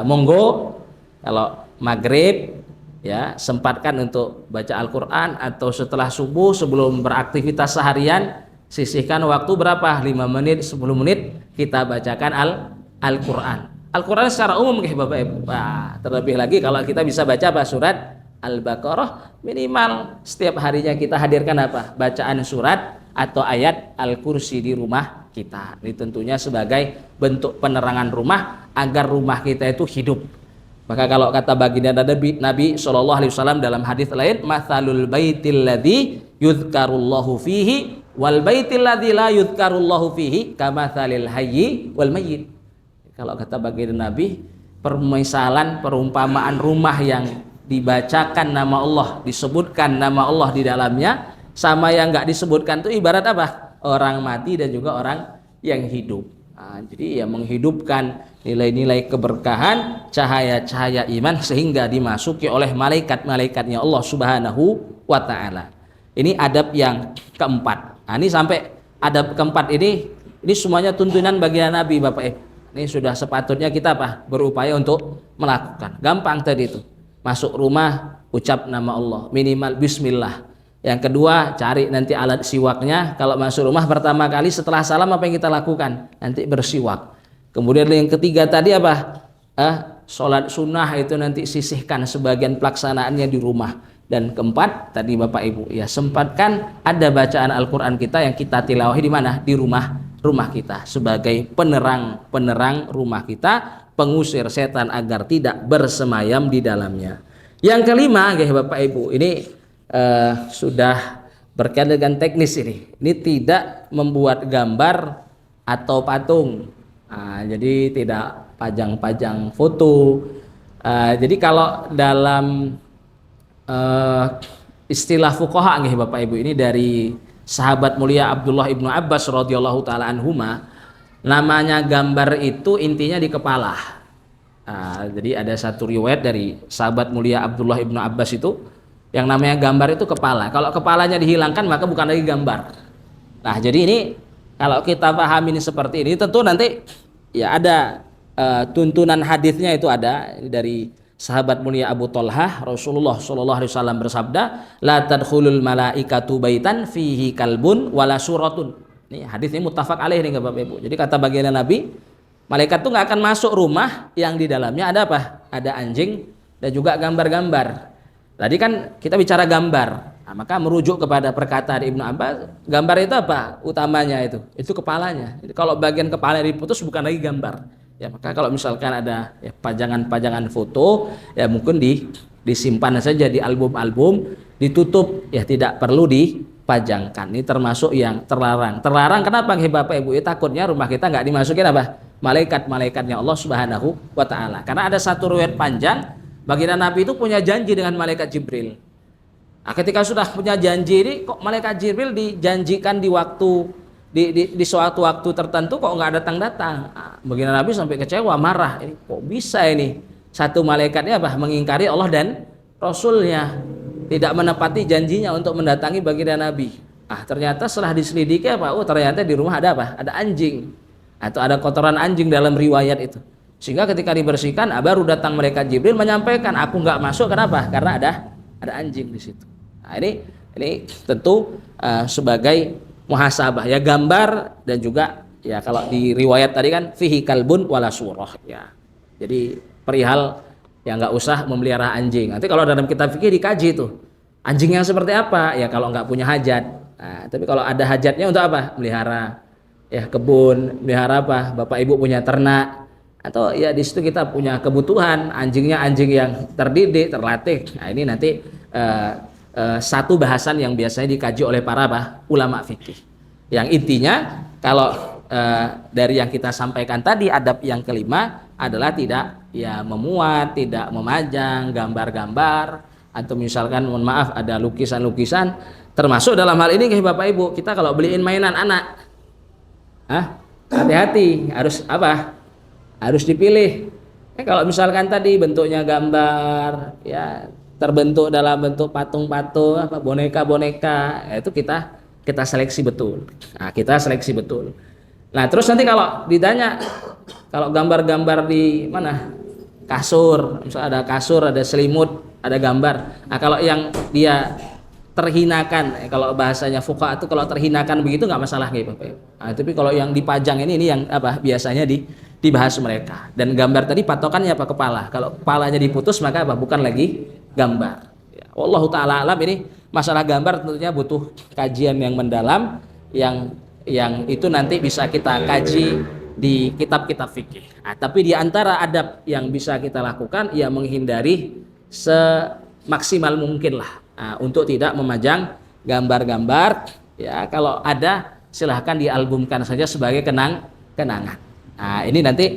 monggo kalau maghrib ya sempatkan untuk baca Al-Quran, atau setelah subuh sebelum beraktivitas seharian sisihkan waktu berapa, 5 menit 10 menit kita bacakan Al-Quran. Al-Quran secara umum Bapak Ibu. Terlebih lagi kalau kita bisa baca surat Al-Baqarah, minimal setiap harinya kita hadirkan bacaan surat atau ayat Al-Kursi di rumah kita. Ini tentunya sebagai bentuk penerangan rumah agar rumah kita itu hidup. Maka kalau kata baginda Nabi SAW dalam hadis lain, mathalul baitil ladzi yuzkarullahu fihi wal baitil ladzi la yuzkarullahu fihi kamathalil hayyi wal mayyit. Kalau kata baginda Nabi, permisalan perumpamaan rumah yang dibacakan nama Allah, disebutkan nama Allah di dalamnya, sama yang nggak disebutkan itu ibarat orang mati dan juga orang yang hidup. Jadi ya menghidupkan nilai-nilai keberkahan, cahaya-cahaya iman sehingga dimasuki oleh malaikat-malaikatnya Allah Subhanahu wa Ta'ala. Ini adab yang keempat. Ini sampai adab keempat ini semuanya tuntunan baginda Nabi Bapak Ibu. Ini sudah sepatutnya kita berupaya untuk melakukan. Gampang tadi itu. Masuk rumah ucap nama Allah, minimal bismillah. Yang kedua, cari nanti alat siwaknya. Kalau masuk rumah pertama kali setelah salam apa yang kita lakukan? Nanti bersiwak. Kemudian yang ketiga tadi sholat sunnah itu nanti sisihkan sebagian pelaksanaannya di rumah. Dan keempat tadi Bapak Ibu ya sempatkan ada bacaan Al-Quran kita yang kita tilawahi di mana? Di rumah kita sebagai penerang rumah kita, pengusir setan agar tidak bersemayam di dalamnya. Yang kelima Bapak Ibu, ini sudah berkaitan dengan teknis ini. Ini tidak membuat gambar atau patung. Jadi tidak pajang-pajang foto. Jadi kalau dalam istilah fuqaha Bapak Ibu, ini dari sahabat mulia Abdullah ibnu Abbas radhiyallahu taala anhuma, namanya gambar itu intinya di kepala. Jadi ada satu riwayat dari sahabat mulia Abdullah ibnu Abbas itu, yang namanya gambar itu kepala. Kalau kepalanya dihilangkan maka bukan lagi gambar. Nah jadi ini kalau kita pahami ini seperti ini, tentu nanti ya ada tuntunan hadisnya itu ada dari sahabat mulia Abu Thalhah, Rasulullah SAW bersabda, la tadkhulul malaikatu baitan fihi kalbun wala suratun. Ini hadis ini muttafaq alaih nih Bapak Ibu. Jadi kata baginda Nabi, malaikat tuh nggak akan masuk rumah yang di dalamnya ada ada anjing dan juga gambar-gambar. Tadi kan kita bicara gambar, maka merujuk kepada perkataan Ibnu Abbas, gambar itu utamanya itu kepalanya. Jadi kalau bagian kepala diputus bukan lagi gambar. Ya, maka kalau misalkan ada pajangan-pajangan foto, ya mungkin disimpan saja di album-album, ditutup, ya tidak perlu dipajangkan. Ini termasuk yang terlarang. Terlarang kenapa Bapak Ibu? Ya takutnya rumah kita nggak dimasukin malaikat-malaikatnya Allah Subhanahu wa Ta'ala. Karena ada satu riwayat panjang, baginda Nabi itu punya janji dengan malaikat Jibril. Ketika sudah punya janji ini, kok malaikat Jibril dijanjikan di waktu di suatu waktu tertentu kok nggak datang-datang. Baginda Nabi sampai kecewa, marah. Ini kok bisa ini satu malaikatnya mengingkari Allah dan Rasulnya, tidak menepati janjinya untuk mendatangi baginda Nabi. Ternyata setelah diselidiki ternyata di rumah ada ada anjing atau ada kotoran anjing dalam riwayat itu. Sehingga ketika dibersihkan baru datang malaikat Jibril menyampaikan, aku nggak masuk kenapa? Karena ada anjing di situ. Nah, ini tentu sebagai muhasabah ya, gambar dan juga ya kalau di riwayat tadi kan fihi kalbun wala surah ya. Jadi perihal yang nggak usah memelihara anjing. Nanti kalau dalam kitab fikih dikaji itu anjing yang seperti apa ya kalau nggak punya hajat. Tapi kalau ada hajatnya untuk melihara ya kebun, melihara Bapak Ibu punya ternak, atau ya di situ kita punya kebutuhan anjingnya anjing yang terdidik, terlatih. Nah ini nanti satu bahasan yang biasanya dikaji oleh para ulama fikih. Yang intinya kalau dari yang kita sampaikan tadi, adab yang kelima adalah tidak ya memuat, tidak memajang gambar-gambar, atau misalkan mohon maaf ada lukisan-lukisan. Termasuk dalam hal ini Bapak Ibu, kita kalau beliin mainan anak, hati-hati, harus harus dipilih. Kalau misalkan tadi bentuknya gambar, ya terbentuk dalam bentuk patung-patung, apa boneka-boneka, ya itu kita seleksi betul. Nah, kita seleksi betul. Nah, terus nanti kalau ditanya, kalau gambar-gambar di mana? Kasur, misalnya ada kasur, ada selimut, ada gambar. Nah, kalau yang dia terhinakan, kalau bahasanya fuqaha itu kalau terhinakan begitu nggak masalah gitu Bapak. Nah, tapi kalau yang dipajang ini yang apa biasanya dibahas mereka. Dan gambar tadi patokannya apa? Kepala. Kalau kepalanya diputus maka apa? Bukan lagi gambar. Ya, wallahu taala alam, ini masalah gambar tentunya butuh kajian yang mendalam yang itu nanti bisa kita kaji di kitab-kitab fikih. Nah, tapi di antara adab yang bisa kita lakukan ya menghindari semaksimal mungkin lah untuk tidak memajang gambar-gambar. Ya kalau ada silahkan dialbumkan saja sebagai kenangan. Nah ini nanti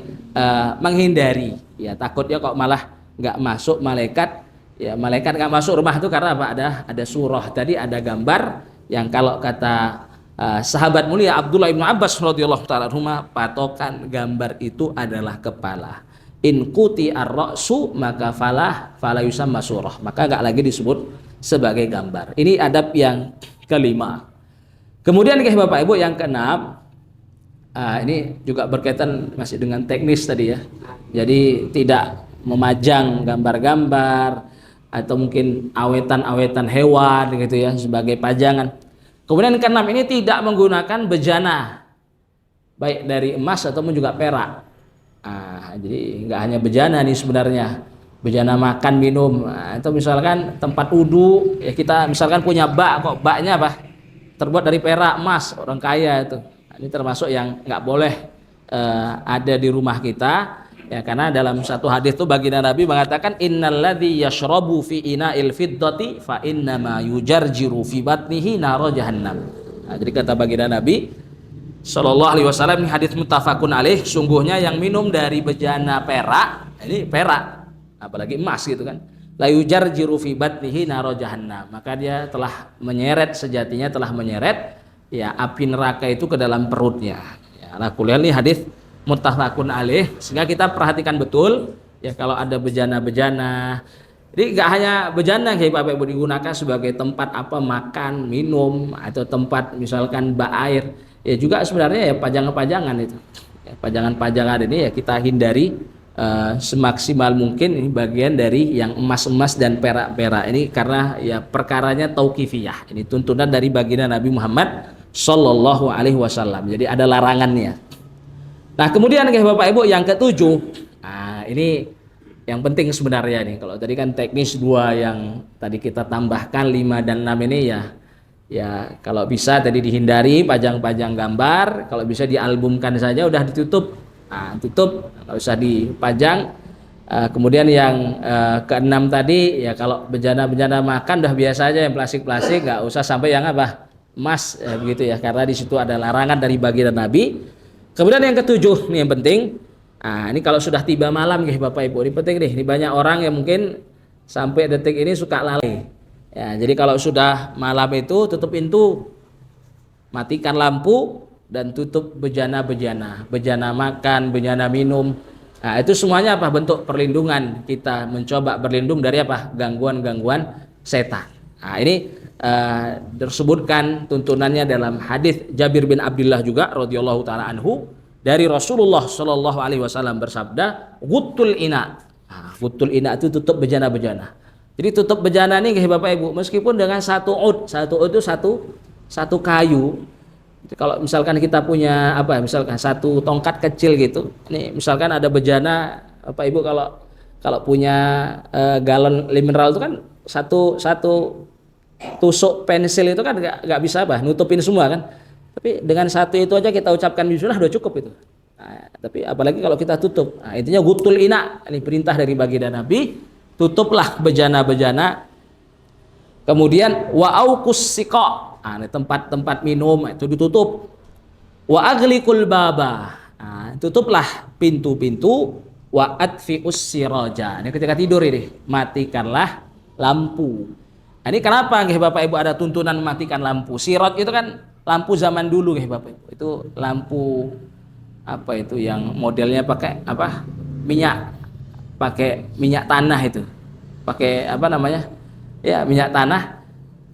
menghindari ya, takutnya kok malah nggak masuk malaikat. Ya malaikat nggak masuk rumah itu karena apa? Ada surah tadi, ada gambar yang kalau kata sahabat mulia Abdullah bin Abbas radhiyallahu taala anhuma, patokan gambar itu adalah kepala. In kuti ar-ra'su maka fala yusamma surah, maka enggak lagi disebut sebagai gambar. Ini adab yang kelima. Kemudian Bapak Ibu yang keenam, ini juga berkaitan masih dengan teknis tadi ya. Jadi tidak memajang gambar-gambar atau mungkin awetan-awetan hewan gitu ya sebagai pajangan. Kemudian keenam ini tidak menggunakan bejana baik dari emas ataupun juga perak. Jadi nggak hanya bejana nih sebenarnya, bejana makan minum, atau misalkan tempat wudhu ya, kita misalkan punya bak, kok baknya apa terbuat dari perak, emas, orang kaya itu. Ini termasuk yang nggak boleh ada di rumah kita ya, karena dalam satu hadis itu baginda Nabi mengatakan innalladzi yashrabu fi ina'il fiddati fa innama yujarjiru fi batnihi nara jahannam. Jadi kata baginda Nabi Shallallahu alaihi wasallam, ini hadis muttafaqun alaih, sungguhnya yang minum dari bejana perak, ini perak apalagi emas gitu kan, la yujarjiru fi batnihi nara jahannam, maka dia telah menyeret, sejatinya telah menyeret ya api neraka itu ke dalam perutnya. Ya, ala kuliah ini hadis muttafaqun alaih, sehingga kita perhatikan betul ya kalau ada bejana-bejana. Jadi nggak hanya bejana kayak Bapak Ibu digunakan sebagai tempat apa makan, minum, atau tempat misalkan bak air. Ya juga sebenarnya ya pajangan-pajangan itu. Ya, pajangan-pajangan ini ya kita hindari semaksimal mungkin. Ini bagian dari yang emas-emas dan perak-perak ini karena ya perkaranya tauqifiyah. Ini tuntunan dari baginda Nabi Muhammad Shallallahu alaihi wasallam. Jadi ada larangannya. Nah, kemudian Bapak Ibu yang ketujuh. Nah, ini yang penting sebenarnya nih. Kalau tadi kan teknis 2, yang tadi kita tambahkan 5 dan 6 ini ya kalau bisa tadi dihindari pajang-pajang gambar, kalau bisa dialbumkan saja, udah ditutup. Nah, tutup, nggak usah dipajang. Kemudian yang keenam tadi ya kalau bejana-bejana makan udah biasa aja yang plastik-plastik, nggak usah sampai yang apa emas ya, begitu ya, karena di situ ada larangan dari baginda Nabi. Kemudian yang ketujuh nih yang penting. Nah, ini kalau sudah tiba malam nih Bapak Ibu, ini penting nih. Ini banyak orang yang mungkin sampai detik ini suka lalai. Ya, jadi kalau sudah malam itu tutup pintu, matikan lampu dan tutup bejana-bejana, bejana makan, bejana minum. Nah, itu semuanya apa? Bentuk perlindungan. Kita mencoba berlindung dari apa? Gangguan-gangguan setan. Nah, ini disebutkan tuntunannya dalam hadis Jabir bin Abdullah juga radhiyallahu taala anhu, dari Rasulullah Shallallahu alaihi wasallam bersabda, "Ghuttul ina." Nah, ghuttul ina itu tutup bejana-bejana. Jadi tutup bejana ini Bapak Ibu, meskipun dengan satu ud itu satu kayu. Jadi kalau misalkan kita punya apa, misalkan satu tongkat kecil gitu. Nih, misalkan ada bejana, Bapak Ibu kalau punya galon mineral itu kan satu tusuk pensil itu kan nggak bisa apa nutupin semua kan. Tapi dengan satu itu aja kita ucapkan bismillah udah cukup itu. Nah, tapi apalagi kalau kita tutup. Nah, intinya gutul ina, ini perintah dari baginda Nabi. Tutuplah bejana-bejana. Kemudian wa auqus siqa, ini tempat-tempat minum itu ditutup. Wa aghliqul baba, tutuplah pintu-pintu. Wa atfi'us siraja, ini ketika tidur ini matikanlah lampu. Ini kenapa Bapak Ibu ada tuntunan mematikan lampu? Sirot itu kan lampu zaman dulu Bapak Ibu. Itu lampu apa itu yang modelnya pakai apa? Minyak pakai minyak tanah itu, pakai apa namanya, ya minyak tanah,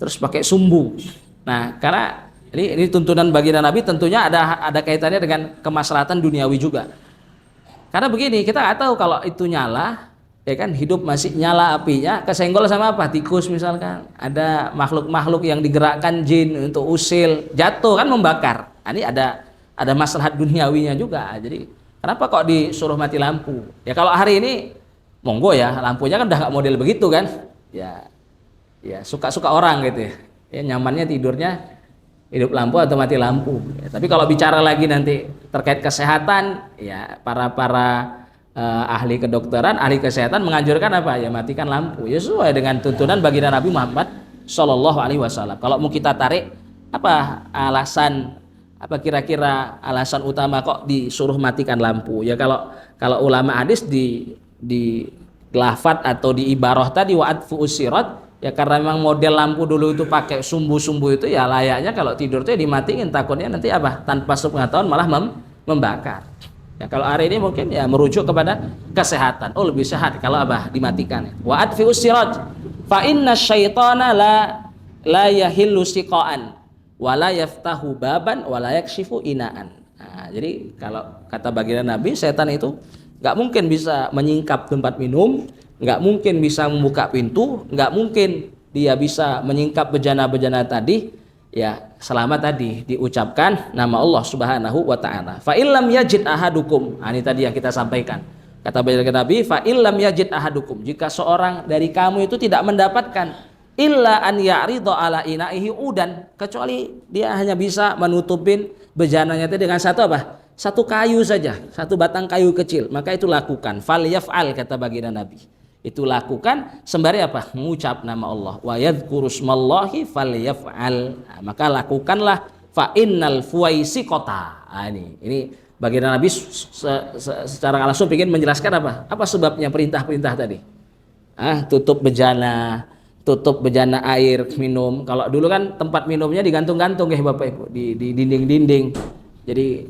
terus pakai sumbu. Nah, karena ini tuntunan baginda Nabi tentunya ada kaitannya dengan kemaslahatan duniawi juga. Karena begini, kita nggak tahu kalau itu nyala, ya kan, hidup masih nyala apinya, kesenggol sama apa, tikus misalkan, ada makhluk-makhluk yang digerakkan jin untuk usil, jatuh kan membakar. Nah, ini ada maslahat duniawinya juga. Jadi kenapa kok disuruh mati lampu? Ya kalau hari ini monggo ya, lampunya kan udah nggak model begitu kan, ya suka-suka orang gitu ya. Ya nyamannya tidurnya hidup lampu atau mati lampu. Ya, tapi kalau bicara lagi nanti terkait kesehatan, ya para ahli kedokteran, ahli kesehatan menganjurkan apa? Ya matikan lampu. Ya sesuai dengan tuntunan baginda Nabi Muhammad Shallallahu Alaihi Wasallam. Kalau mau kita tarik apa alasan, apa kira-kira alasan utama kok disuruh matikan lampu? Ya kalau ulama hadis di lafat atau di ibarah tadi wa'adfu usirat, ya karena memang model lampu dulu itu pakai sumbu-sumbu itu, ya layaknya kalau tidur itu ya dimatiin, takutnya nanti apa, tanpa sepengetahuan malah membakar. Ya kalau hari ini mungkin ya merujuk kepada kesehatan, oh lebih sehat kalau apa dimatikan. Wa'adfi usirat fa inna syaitana la yahillu siqaan wa la yaftahu baban wa la yakshifu inaan. Nah, jadi kalau kata baginda Nabi, setan itu nggak mungkin bisa menyingkap tempat minum, nggak mungkin bisa membuka pintu, nggak mungkin dia bisa menyingkap bejana-bejana tadi, ya selama tadi diucapkan nama Allah Subhanahu wa taala. Fa illam yajid ahadukum, ini tadi yang kita sampaikan. Kata baginda Nabi, fa illam yajid ahadukum, jika seorang dari kamu itu tidak mendapatkan illa an ya'ridha ala inaihi udan, kecuali dia hanya bisa menutupin bejananya itu dengan satu apa? Satu kayu saja, satu batang kayu kecil, maka itu lakukan. Fal yaf'al, kata baginda Nabi. Itu lakukan sembari apa? Mengucap nama Allah. Wa yadhkuru smallahi falyaf'al. Nah, maka lakukanlah fa innal fuwaisiqata. Nah, ini baginda Nabi secara langsung ingin menjelaskan apa? Apa sebabnya perintah-perintah tadi? Tutup bejana air minum. Kalau dulu kan tempat minumnya digantung-gantung ya Bapak Ibu, di dinding-dinding. Jadi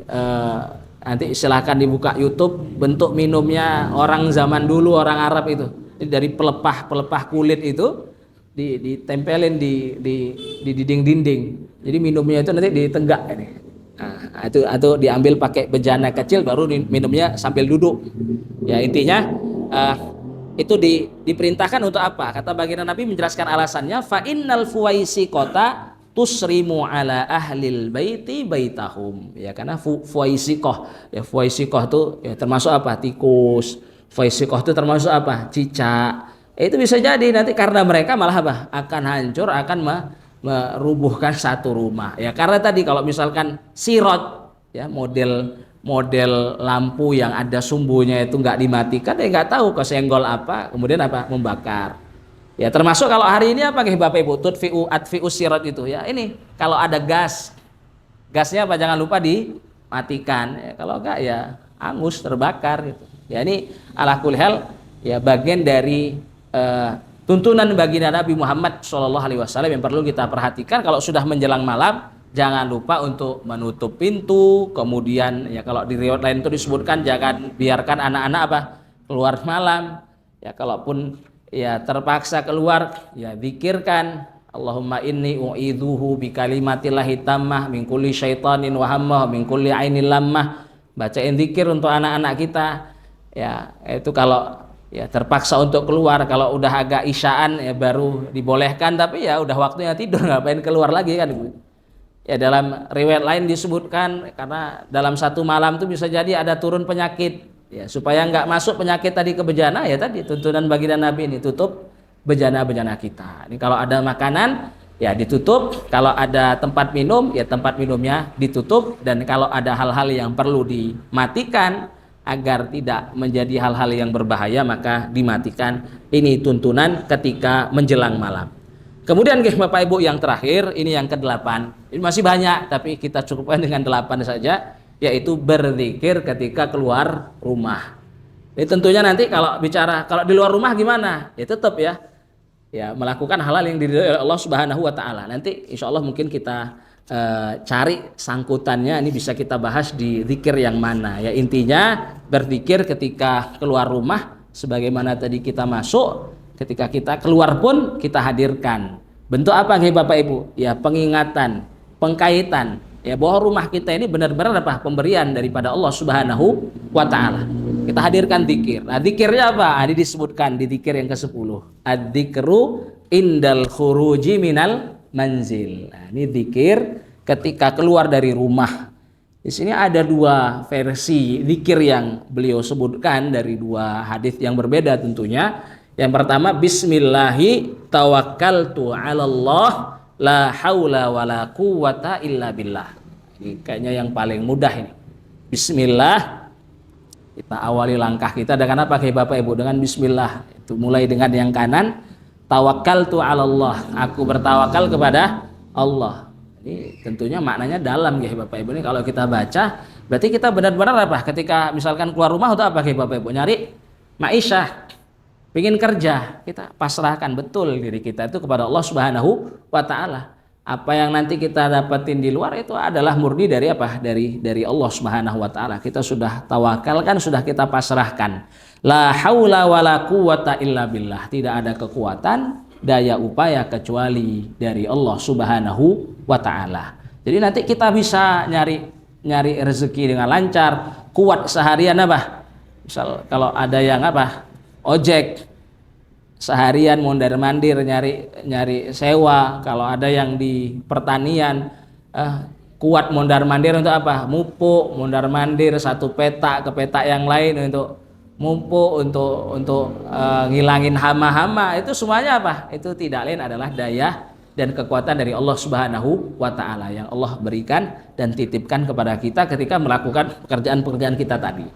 nanti silahkan dibuka YouTube, bentuk minumnya orang zaman dulu, orang Arab itu. Jadi dari pelepah kulit itu ditempelin di dinding-dinding. Jadi minumnya itu nanti ditenggak ini. Nah, itu atau diambil pakai bejana kecil, baru minumnya sambil duduk. Ya intinya itu diperintahkan untuk apa? Kata baginda Nabi menjelaskan alasannya, fa innal fuwaisiqata tusrimu ala ahlil baiti baitahum. Ya karena fuwaisiqah, ya fuwaisiqah itu ya termasuk apa? Tikus. Fuwaisiqah itu termasuk apa? Cicak. Itu bisa jadi nanti karena mereka malah apa? Akan hancur, akan merubuhkan satu rumah. Ya karena tadi kalau misalkan sirot, ya model lampu yang ada sumbunya itu nggak dimatikan, ya nggak tahu kesenggol apa, kemudian apa? Membakar. Ya termasuk kalau hari ini apa Bapak Ibu, atfi'u sirat itu ya, ini kalau ada gasnya apa, jangan lupa dimatikan ya, kalau enggak ya angus, terbakar gitu. Ya ini ala kulli hal ya bagian dari tuntunan baginda Nabi Muhammad SAW yang perlu kita perhatikan. Kalau sudah menjelang malam, jangan lupa untuk menutup pintu. Kemudian ya kalau di riwayat lain itu disebutkan jangan biarkan anak-anak apa keluar malam. Ya kalaupun ya terpaksa keluar, ya zikirkan Allahumma inni u'idzuhu bi kalimatillahi tammah min kulli syaitanin wa hammah min kulli ainin lammah. Bacain zikir untuk anak-anak kita. Ya itu kalau ya terpaksa untuk keluar. Kalau udah agak isyaan ya baru dibolehkan, tapi ya udah waktunya tidur, ngapain keluar lagi kan. Ya dalam riwayat lain disebutkan karena dalam satu malam itu bisa jadi ada turun penyakit. Ya, supaya nggak masuk penyakit tadi ke bejana, ya tadi tuntunan baginda Nabi ini, tutup bejana-bejana kita. Ini kalau ada makanan ya ditutup, kalau ada tempat minum ya tempat minumnya ditutup, dan kalau ada hal-hal yang perlu dimatikan agar tidak menjadi hal-hal yang berbahaya maka dimatikan. Ini tuntunan ketika menjelang malam. Kemudian Bapak Ibu yang terakhir, ini yang ke-8. Ini masih banyak tapi kita cukupkan dengan 8 saja, yaitu berzikir ketika keluar rumah. Ini tentunya nanti kalau bicara kalau di luar rumah gimana? Ya tetap ya melakukan hal-hal yang diridhoi oleh Allah Subhanahu wa taala. Nanti insya Allah mungkin kita cari sangkutannya, ini bisa kita bahas di zikir yang mana. Ya intinya berzikir ketika keluar rumah Sebagaimana tadi kita masuk, ketika kita keluar pun kita hadirkan. Bentuk apa nih Bapak Ibu? Ya pengingatan, pengkaitan. Ya bahwa rumah kita ini benar-benar apa? Pemberian daripada Allah Subhanahu wa taala. Kita hadirkan zikir. Nah, zikirnya apa? Ini disebutkan di zikir yang ke-10. Adzikru indal khuruji minal manzil. Nah, ini zikir ketika keluar dari rumah. Di sini ada dua versi zikir yang beliau sebutkan dari dua hadis yang berbeda tentunya. Yang pertama, bismillahi tawakkaltu 'alallah la haula wala quwata illa billah. Ini kayaknya yang paling mudah ini. Bismillah. Kita awali langkah kita dengan apa Bapak Ibu? Dengan bismillah. Itu mulai dengan yang kanan, tawakkaltu 'alallah. Aku bertawakal kepada Allah. Ini tentunya maknanya dalam ya Bapak Ibu. Ini kalau kita baca berarti kita benar-benar apa? Ketika misalkan keluar rumah untuk apa Bapak Ibu? Nyari ma'isyah, pengen kerja, kita pasrahkan betul diri kita itu kepada Allah Subhanahu wa taala. Apa yang nanti kita dapetin di luar itu adalah murni dari apa? Dari Allah Subhanahu wa taala. Kita sudah tawakalkan, sudah kita pasrahkan. La haula wala quwata illa billah. Tidak ada kekuatan, daya upaya kecuali dari Allah Subhanahu wa taala. Jadi nanti kita bisa nyari rezeki dengan lancar, kuat seharian apa? Misal kalau ada yang apa? Ojek seharian mondar-mandir nyari sewa. Kalau ada yang di pertanian kuat mondar-mandir untuk apa? Mupuk, mondar-mandir satu peta ke peta yang lain untuk mupuk, untuk ngilangin hama-hama. Itu semuanya apa? Itu tidak lain adalah daya dan kekuatan dari Allah Subhanahu wa taala yang Allah berikan dan titipkan kepada kita ketika melakukan pekerjaan-pekerjaan kita tadi.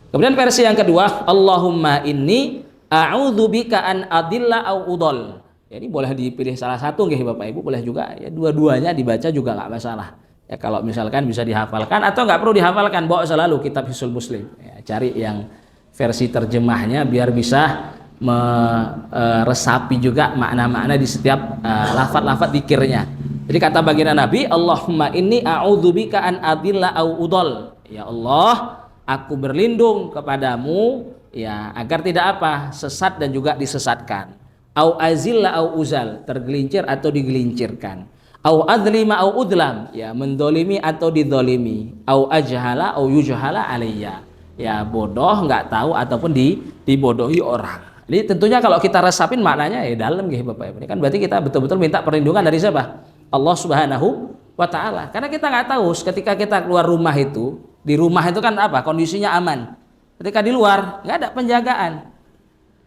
Kemudian versi yang kedua, Allahumma inni a'udzubika an adilla au udol. Jadi boleh dipilih salah satu nggih Bapak Ibu, boleh juga ya dua-duanya dibaca juga nggak masalah. Ya kalau misalkan bisa dihafalkan atau nggak perlu dihafalkan, bawa selalu kitab Hisnul Muslim. Ya, cari yang versi terjemahnya biar bisa meresapi juga makna-makna di setiap lafaz-lafaz zikirnya. Jadi kata baginda Nabi, Allahumma inni a'udzubika an adilla au udol. Ya Allah, aku berlindung kepadamu ya agar tidak apa? Sesat dan juga disesatkan. Au azilla au uzal, tergelincir atau digelincirkan. Au adlima au udlam, ya mendolimi atau didolimi. Au ajhala au yujhala alayya, ya bodoh nggak tahu ataupun dibodohi orang. Jadi tentunya kalau kita resapin maknanya ya dalam gitu Bapak Ibu. Ini kan berarti kita betul-betul minta perlindungan dari siapa? Allah Subhanahu wa taala. Karena kita nggak tahu ketika kita keluar rumah itu, di rumah itu kan apa? Kondisinya aman. Ketika di luar nggak ada penjagaan.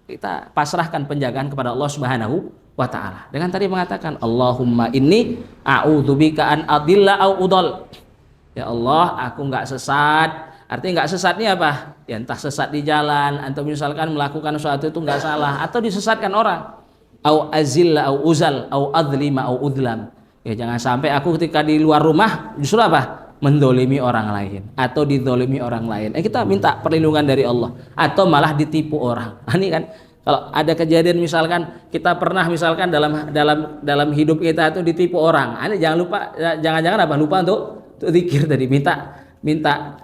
Kita pasrahkan penjagaan kepada Allah Subhanahu wa taala. Dengan tadi mengatakan Allahumma inni a'udzubika an adilla au udol. Ya Allah, aku nggak sesat. Artinya nggak sesat ini apa? Ya entah sesat di jalan atau misalkan melakukan sesuatu itu nggak salah atau disesatkan orang. Au azilla au uzal au adlima au udlam. Ya jangan sampai aku ketika di luar rumah justru apa? Mendolimi orang lain atau didolimi orang lain. Kita minta perlindungan dari Allah atau malah ditipu orang. Ini kan kalau ada kejadian misalkan kita pernah misalkan dalam hidup kita itu ditipu orang. Ini jangan lupa, jangan-jangan apa? Lupa untuk zikir tadi, minta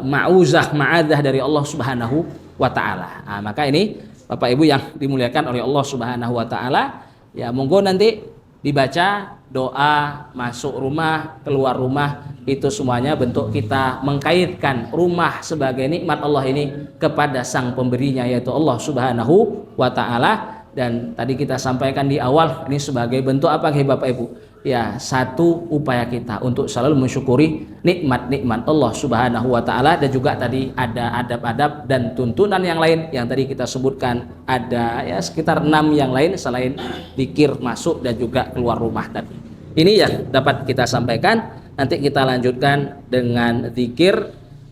ma'adzah dari Allah Subhanahu wa taala. Nah, maka ini Bapak Ibu yang dimuliakan oleh Allah Subhanahu wa taala, ya monggo nanti dibaca doa masuk rumah, keluar rumah, itu semuanya bentuk kita mengkaitkan rumah sebagai nikmat Allah ini kepada sang pemberinya yaitu Allah Subhanahu wa taala. Dan tadi kita sampaikan di awal ini sebagai bentuk apa Bapak Ibu? Ya, satu upaya kita untuk selalu mensyukuri nikmat-nikmat Allah Subhanahu wa taala. Dan juga tadi ada adab-adab dan tuntunan yang lain yang tadi kita sebutkan, ada ya sekitar 6 yang lain selain zikir masuk dan juga keluar rumah tadi. Ini yang dapat kita sampaikan. Nanti kita lanjutkan dengan zikir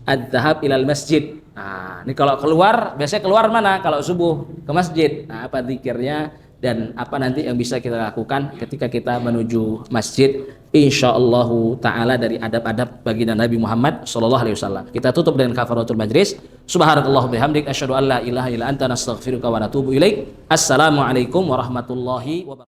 adzhab ilal masjid. Nah, ini kalau keluar, biasanya keluar mana? Kalau subuh ke masjid. Nah, apa zikirnya dan apa nanti yang bisa kita lakukan ketika kita menuju masjid, insyaallah taala dari adab-adab baginda Nabi Muhammad sallallahu alaihi wasallam. Kita tutup dengan kafaratul majlis. Subhanakallah bihamdik asyhadu an la ilaha illa anta nastaghfiruka wa natubu ilaik. Assalamualaikum warahmatullahi wabarakatuh.